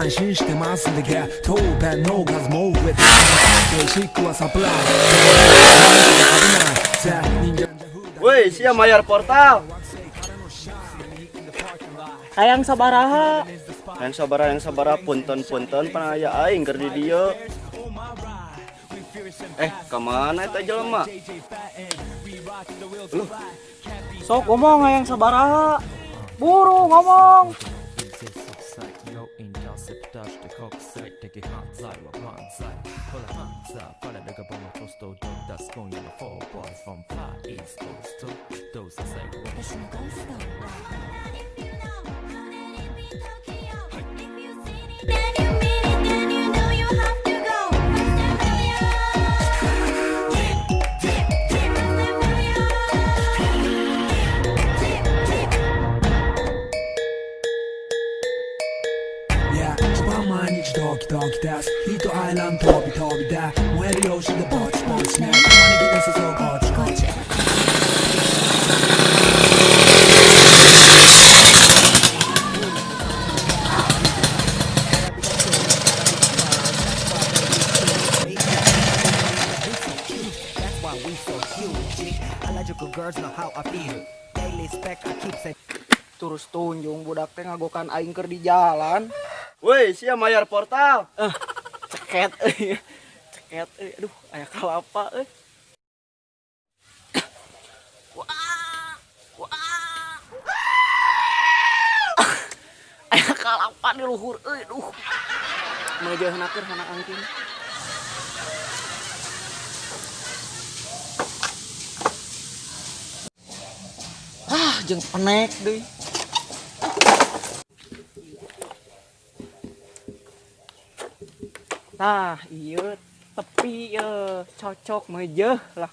安心してますんでけ当ペンの数も増えてシックはサプライズ Woi, siapa mayar portal? Hayang sabaraha. Yang sabara punten panaya aing keur di dieu. Kemana eta jelema? Sok ngomong hayang sabaraha. Buru ngomong.ヒートアイランド飛び飛びで燃えるようしてぼちぼちねたまに来てそうこっちこっちTerus tunjung budak teh ngagokan aing keur di jalan. Woi, siapa mayar portal? Ceket ceket aduh aya kalapa aya kalapa di luhur duh meujeuhna keur hana angkin jeung penek deui. Nah, iya tepi cocok mejeh lah.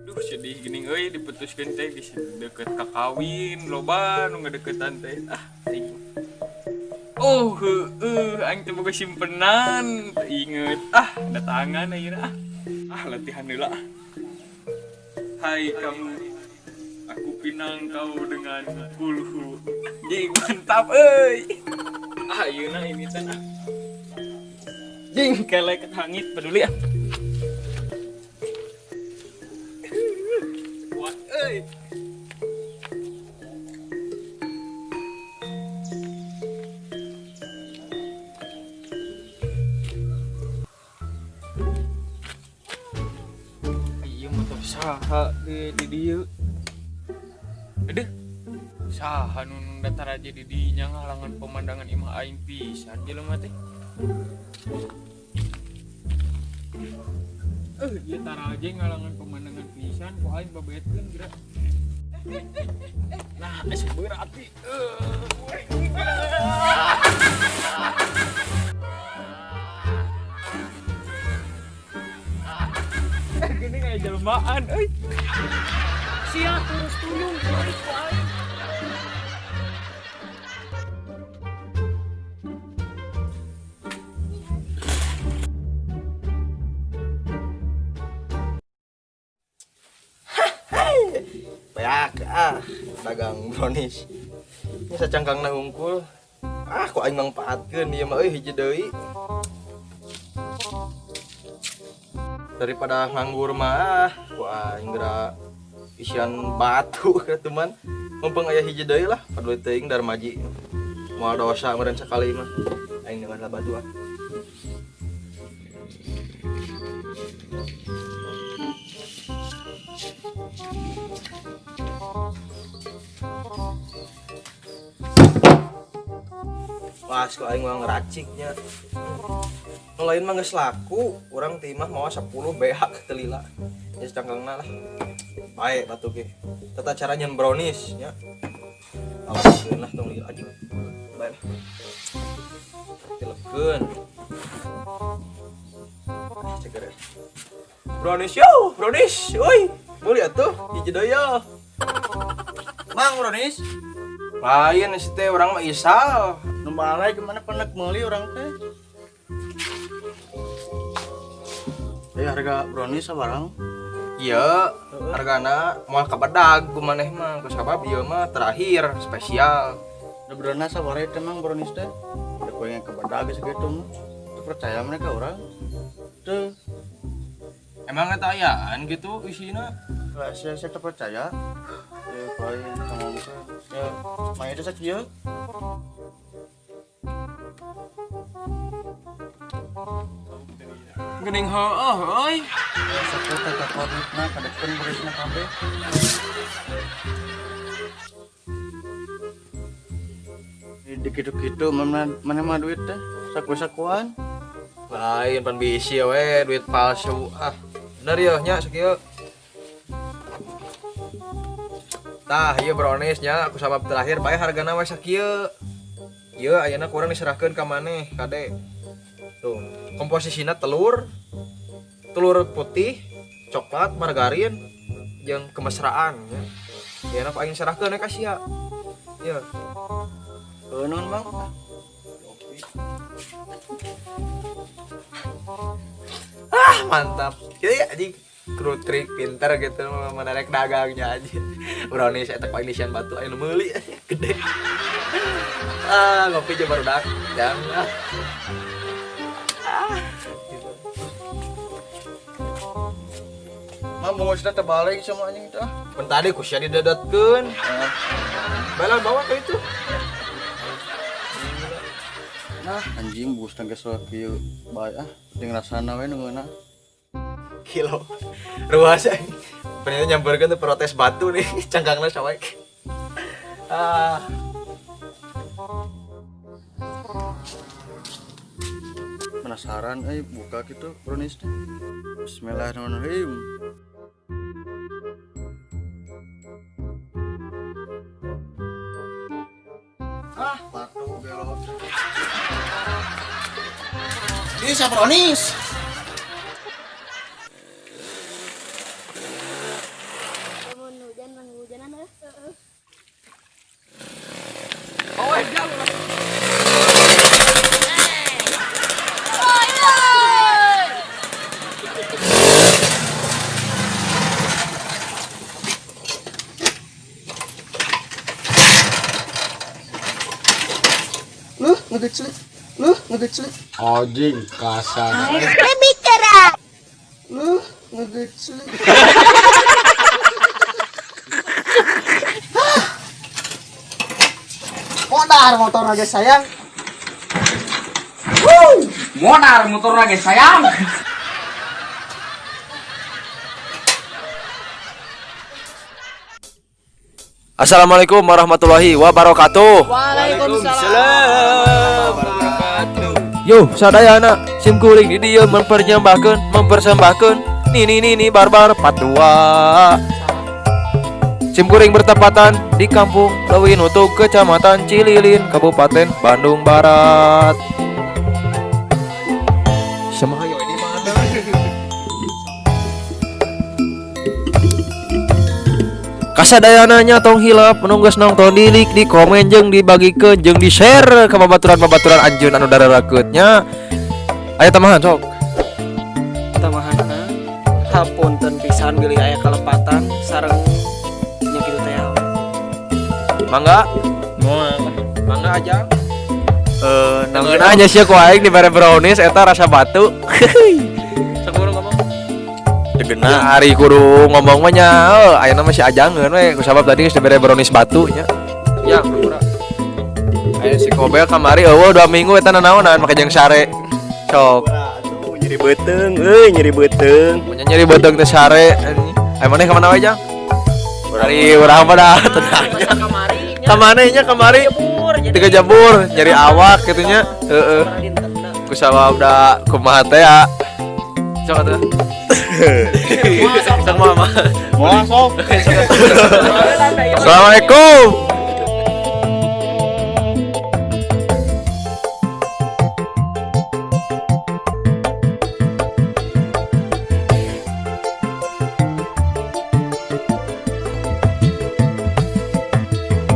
Duh sedih gini euy diputuskeun teh geus deket ka kawin loba nu ngadeukeutan teh aing. Aing teh boga simpenan teu inget datangan ayeuna latihan heula. Hai kamu, aku pinang kau dengan buluhu. Jing mantap euy. Ayeuna ini teh jing kelek hangit peduli Kuat euy. Saha di dieu. Aduh. Saha nu datar aja di dinya ngalangan pemandangan imah aing pisan jelema teh. Ieu tara aja ngalangan pemandangan pisan ku aing babetkeun geura. Nah, asup berarti. Gini kayak jelmaan, Sia terus tuyung balik ku aing. Beak dagang brownies. Ini sacangkangna hungkul. Ku aing mangpaatkeun ieu mah hiji deui. Daripada nganggur mah ku aing geura isian batu ka teman. Mumpung aya hiji deui lah padahal teuing darmaji. Moal dosa meureun sakali mah. Aing dengan batu Pas kok aing mau ngeraciknya. Nu lain mah geus laku, urang teh mah mau 10 BH ketelila. Geus cangkangna lah. Bae batu ge. Tata cara nyen brownies nya. Alaskeun lah tong lieu anjing. Bae. Tilepkeun. Ceger. Brownies yo, brownies. Euy, meuli atuh hiji deui yo. Mang brownies. Lain si teh urang mah isal. Nu balai gimana penek meuli urang teh. Tadi harga brownies sabarang. Iya, hargana moal kabadag kumaneh mah ku sabab ieu mah terakhir spesial. Da brownies sabaraha teh mang brownies teh. Da kue yang kebadag segitu mah. Teu percaya mereka orang. Teu. Emang eta ayaan gitu isina? Lah saya teu percaya. Ya kue ngomong teh. Ya, mah itu sakieu. Geuning heueuh euy. Ya sakieu teh koditna kadeken berisna kabeh. Dikit-dikit mana mah duit teh saku-sakuan. Lain pan bisi we duit palsu. Bener ya nya sakieu. Tah, ieu brownies nya aku sabab terakhir bae hargana we sakieu. Ieu ayeuna kurang diserahkeun ka maneh, Kade. Tuh, komposisinya telur putih, coklat, margarin, jeung kemesraan ya. Ayeuna aku aing serahkeun ka sia. Ieu. Non bang. Mantap. Ya anjing kru trik pintar gitu menarik dagangnya aja. Brownies eta paling isian batu aya nu meuli gede. Ngopi jeung barudak. Jangan. Mah bungusna teh balik sama anjing teh. Mun tadi ku sia didadatkeun. Bala bawa ke itu. Nah, anjing bungkus teh geus kieu bae ting rasana we ngeuna. Kilo. Ruas aing. Pengen nyamperkeun teh protes batu nih cangkangna sawek. Penasaran buka gitu brownies teh. Bismillahirrahmanirrahim. Batu belok. Bisa brownies. Ngegeclik. Anjing kasar. Ngegeclik. Modar motor lagi sayang. Modar motor lagi sayang. Assalamualaikum warahmatullahi wabarakatuh. Waalaikumsalam. Yo, sadayana sim kuring di dieu mempersembahkeun nini barbar patua. Sim kuring bertepatan di kampung Leuwih Nutug, Kecamatan Cililin, Kabupaten Bandung Barat. Semahayo ini mana? Kasadayananya tong hilap menunggus nonton dilik di komen jeung dibagikeun jeung di share ke babaturan anjeun anu dararakeutnya. Aya tamahan sok. Tamahanna hapunten pisan geuli aya kalepatan sareng nya kitu teh. Mangga? Moal. Mangga aja. Nanggeun aja sia ku aing di bare brownies eta rasa batu. Sakumaha ngomong? Nah, hari kudu ngomong mah nya, ayeuna mah si ajangeun we kusabab tadi geus dibere brownies batu nya. Ya, kumaha. Aya si Kobel kamari eueuh 2 minggu eta nanaonan make jeung sare. Sok. Aduh nyeri beuteung, nyeri beuteung. Punya nyeri beuteung teh sare. Aya maneh ka mana we jang? Dari urang pada tenangnya. Kamari nya kamari. Tiga jabur, nyeri awak kitu nya. Heeh. Kusabab da kumaha teh ya. Sok atuh. Sok mama. Masuk. Assalamualaikum.